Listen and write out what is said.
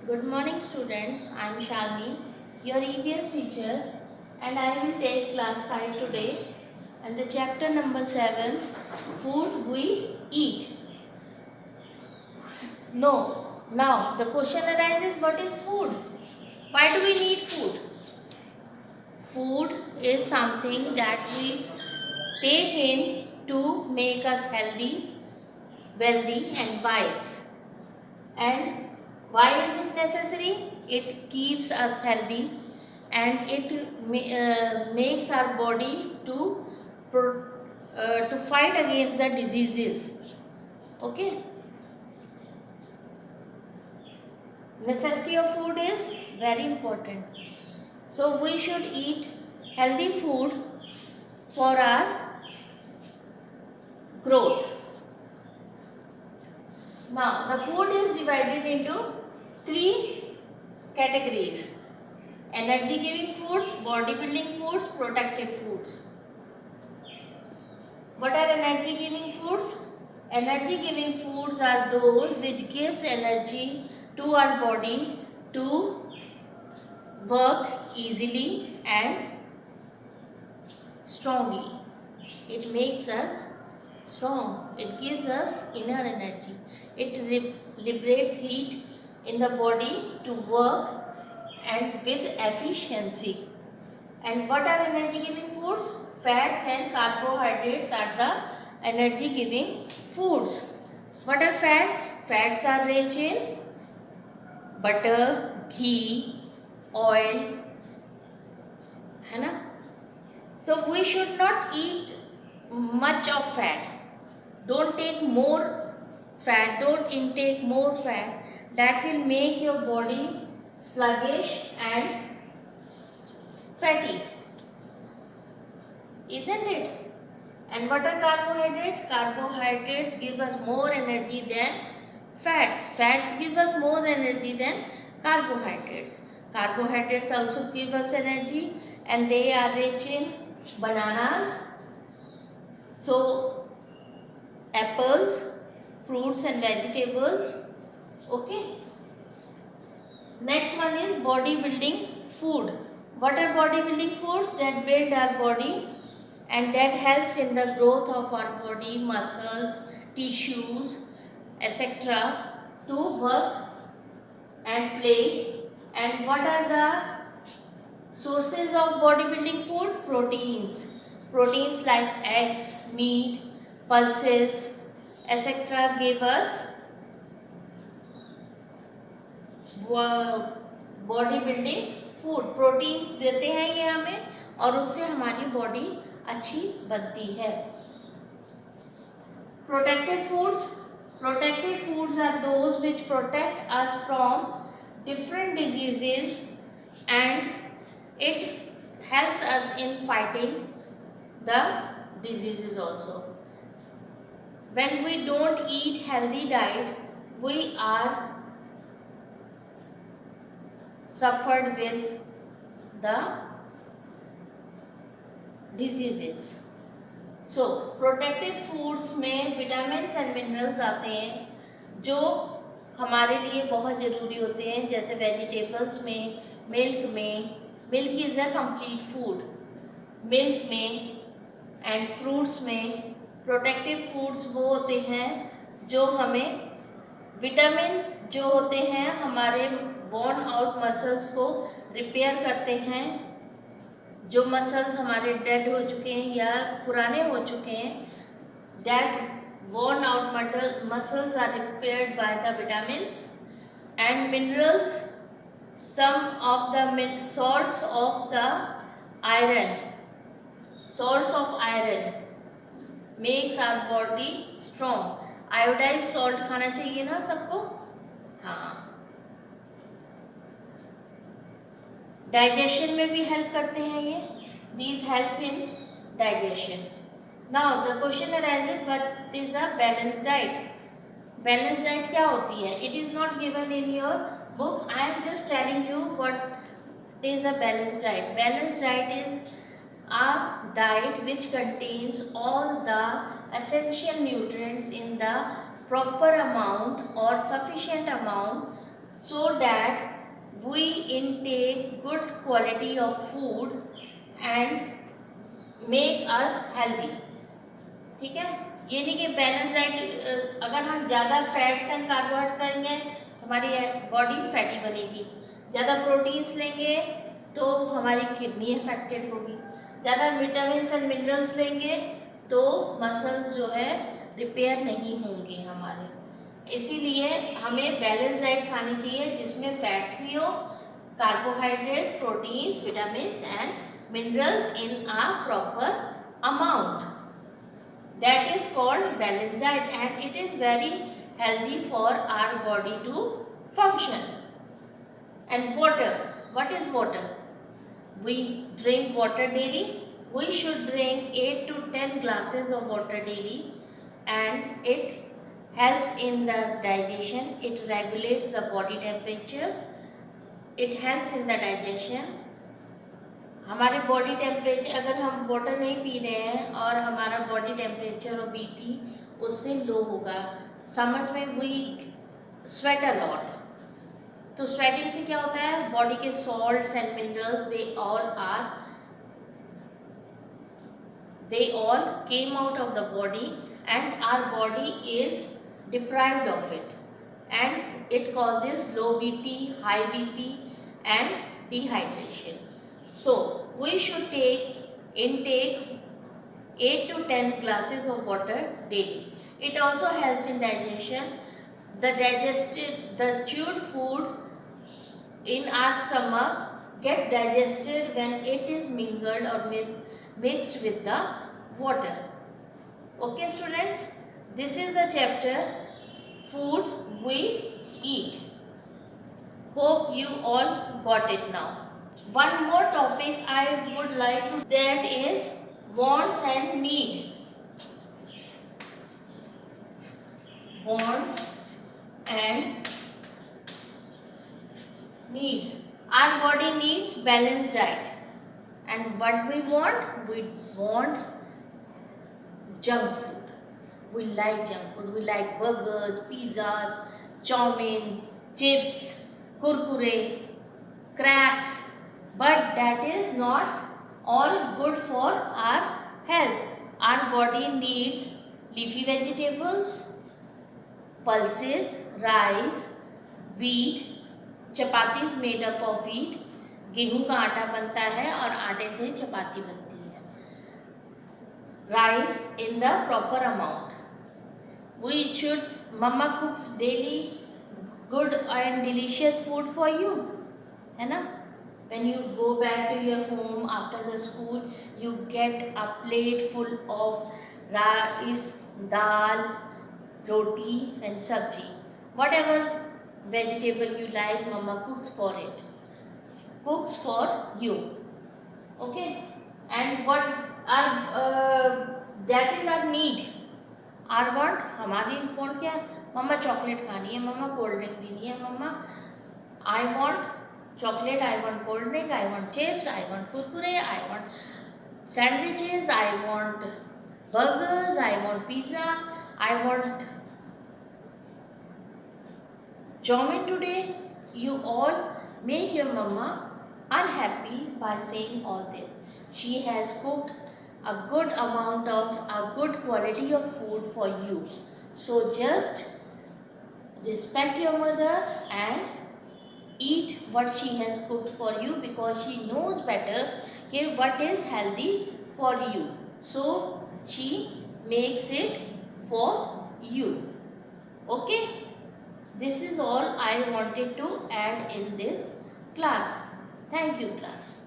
Good morning students, I am Shalini, your EVS teacher, and I will take class 5 today and the chapter number 7, food we eat. Now the question arises, what is food? Why do we need food? Food is something that we take in to make us healthy, wealthy and wise. And why is it necessary? It keeps us healthy and it makes our body to fight against the diseases. Okay. Necessity of food is very important. So we should eat healthy food for our growth. Now the food is divided into 3 categories: energy giving foods, body building foods, protective foods. What are energy giving foods? Energy giving foods are those which gives energy to our body to work easily and strongly. It makes us strong. It gives us inner energy. It liberates heat in the body to work and with efficiency. And what are energy giving foods? Fats and carbohydrates are the energy giving foods. What are fats? Fats are rich in butter, ghee, oil, है ना? So we should not eat much of fat. Don't take more fat. Don't intake more fat. That will make your body sluggish and fatty, isn't it? And what are carbohydrates? Carbohydrates give us more energy than fat. Fats give us more energy than carbohydrates. Carbohydrates also give us energy and they are rich in bananas, so apples, fruits and vegetables. Okay. Next one is body building food. What are body building foods? That build our body and that helps in the growth of our body, muscles, tissues, etc. to work and play. And what are the sources of bodybuilding food? Proteins. Proteins like eggs, meat, pulses, etc. give us body building food. Proteins देते हैं ये हमें और उससे हमारी body अच्छी बनती है. Protective foods. Protective foods are those which protect us from different diseases and it helps us in fighting the diseases also. When we don't eat healthy diet, we are suffered with the diseases. So protective foods में vitamins and minerals आते हैं जो हमारे लिए बहुत ज़रूरी होते हैं, जैसे वेजिटेबल्स में, milk is a complete food. Milk में एंड फ्रूट्स में. प्रोटेक्टिव फूड्स वो होते हैं जो हमें विटामिन जो होते हैं हमारे वॉर्न आउट मसल्स को रिपेयर करते हैं. जो मसल्स हमारे डेड हो चुके हैं या पुराने हो चुके हैं, that worn out muscles are repaired by the vitamins. And minerals, some of the salts of the iron, salts of iron makes our body strong. Iodized salt खाना चाहिए ना सबको. हाँ. डाइजेशन में भी हेल्प करते हैं ये. These help in digestion. Now the question arises, what is a balanced diet? Balanced diet क्या होती है? It is not given in your book. I am just telling you what is a balanced diet. Balanced diet is a diet which contains all the essential nutrients in the proper amount or sufficient amount so that we intake good quality of food and make us healthy. ठीक है, ये नहीं कि balance diet अगर हम ज़्यादा fats and carbohydrates करेंगे तो हमारी बॉडी फैटी बनेगी, ज़्यादा प्रोटीन्स लेंगे तो हमारी किडनी अफेक्टेड होगी, ज़्यादा विटामिन एंड मिनरल्स लेंगे तो मसल्स जो है रिपेयर नहीं होंगे हमारे। इसीलिए हमें बैलेंस डाइट खानी चाहिए जिसमें फैट्स भी हो, carbohydrate, proteins, vitamins and minerals in a proper amount. That is called balanced diet and it is very healthy for our body to function. And water, what is water? We drink water daily. We should drink 8 to 10 glasses of water daily and it helps in the digestion. It regulates the body temperature. It helps in the digestion. हमारे body temperature, अगर हम water नहीं P रहे हैं और हमारा body temperature और BP उससे लो होगा, समझ में, वी स्वेट अ लॉट, तो स्वेटिंग से क्या होता है, बॉडी के salts and minerals they all came out of the body and our body is deprived of it and it causes low BP, high BP and dehydration. So we should intake 8 to 10 glasses of water daily. It also helps in digestion. The chewed food in our stomach get digested when it is mingled or mixed with the water. Okay students, this is the chapter food we eat. Hope you all got it now. One more topic I would like to, that is wants and need. Wants and needs. Our body needs balanced diet. And what we want? We want junk food. We like junk food. We like burgers, pizzas, chow-mein, chips, kurkure, cracks. But that is not all good for our health. Our body needs leafy vegetables, pulses, rice, wheat. Chapati is made up of wheat. गेहूं का आटा बनता है और आटे से चपाती बनती है. Rice in the proper amount. We should, mama cooks daily good and delicious food for you, है ना? When you go back to your home after the school, you get a plate full of rice, dal, roti and sabji. Whatever vegetable you like, mama cooks for it. Cooks for you. Okay? And what are, that is our need. Our want, हमारी want क्या है? मम्मा chocolate खानी है, मम्मा cold drink पीनी है, मम्मा I want chocolate, I want cold drink, I want chips, I want kurkure, I want sandwiches, I want burgers, I want pizza, I want chow-mein today. You all make your mama unhappy by saying all this. She has cooked a good amount of a good quality of food for you. So just respect your mother and eat what she has cooked for you, because she knows better what is healthy for you. So she makes it for you. Okay? This is all I wanted to add in this class. Thank you, class.